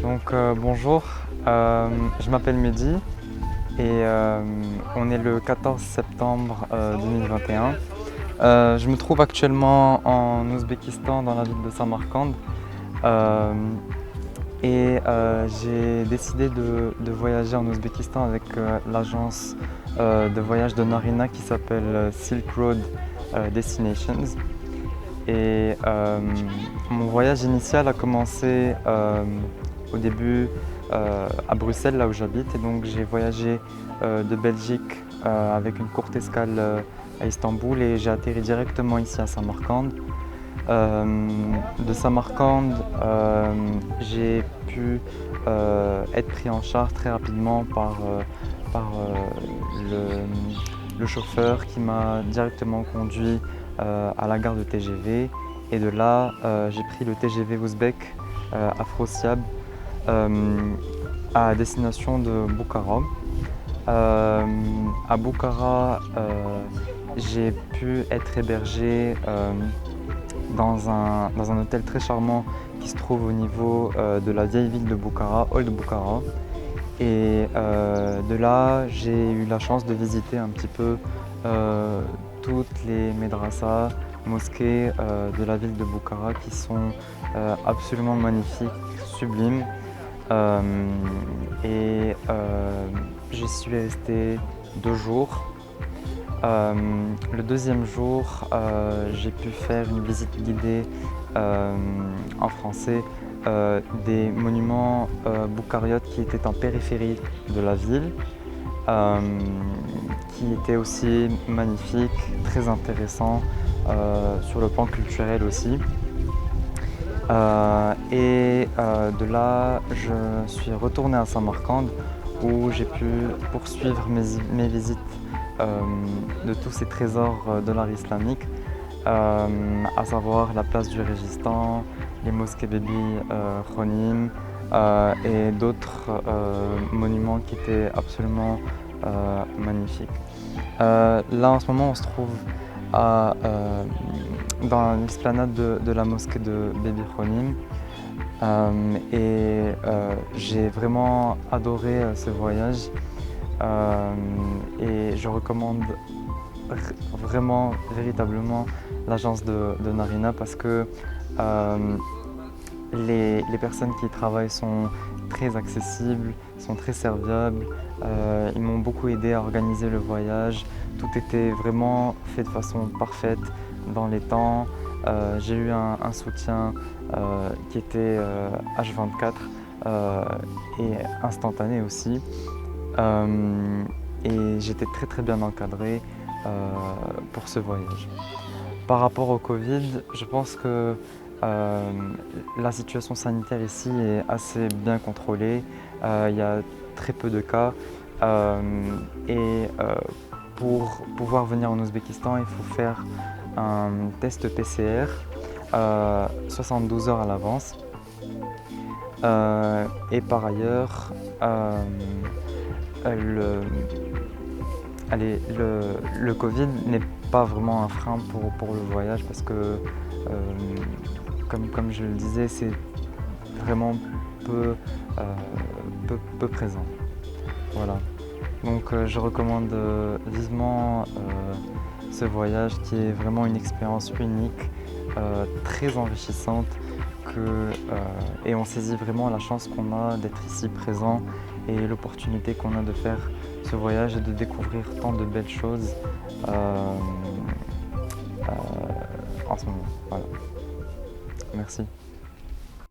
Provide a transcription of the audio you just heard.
Bonjour, je m'appelle Mehdi et on est le 14 septembre 2021. Je me trouve actuellement en Ouzbékistan dans la ville de Samarcande euh, j'ai décidé de voyager en Ouzbékistan avec l'agence de voyage de Narina qui s'appelle Silk Road Destinations. Mon voyage initial a commencé au début à Bruxelles, là où j'habite. Et donc j'ai voyagé de Belgique avec une courte escale à Istanbul et j'ai atterri directement ici à Samarcande. De Samarcande, j'ai pu être pris en charge très rapidement par le chauffeur qui m'a directement conduit à la gare de TGV. Et de là, j'ai pris le TGV ouzbek Afrosiab à destination de Bukhara. À Bukhara, j'ai pu être hébergé dans un hôtel très charmant qui se trouve au niveau de la vieille ville de Bukhara, Old Bukhara. Et de là, j'ai eu la chance de visiter un petit peu toutes les médrassas, mosquées de la ville de Bukhara qui sont absolument magnifiques, sublimes. J'y suis resté 2 jours. Le deuxième jour, j'ai pu faire une visite guidée en français des monuments boukariotes qui étaient en périphérie de la ville, qui étaient aussi magnifiques, très intéressants sur le plan culturel aussi. De là, je suis retourné à Samarcande où j'ai pu poursuivre mes visites de tous ces trésors de l'art islamique, à savoir la place du Régistان, les mosquées Bébi Khonim et d'autres monuments qui étaient absolument magnifiques. Là en ce moment on se trouve dans l'esplanade de la mosquée de Bébi Khonim j'ai vraiment adoré ce voyage. Et je recommande vraiment, véritablement l'agence de Narina parce que les personnes qui y travaillent sont très accessibles, sont très serviables. Ils m'ont beaucoup aidé à organiser le voyage. Tout était vraiment fait de façon parfaite dans les temps. J'ai eu un soutien qui était H24 et instantané aussi. Et j'étais très bien encadré pour ce voyage. Par rapport au Covid, je pense que la situation sanitaire ici est assez bien contrôlée. Il y a très peu de cas. Pour pouvoir venir en Ouzbékistan, il faut faire un test PCR 72 heures à l'avance. Et par ailleurs, le Covid n'est pas vraiment un frein pour le voyage parce que, comme je le disais, c'est vraiment peu présent. Voilà. Donc je recommande vivement ce voyage qui est vraiment une expérience unique, très enrichissante et on saisit vraiment la chance qu'on a d'être ici présent et l'opportunité qu'on a de faire ce voyage et de découvrir tant de belles choses en ce moment. Voilà. Merci.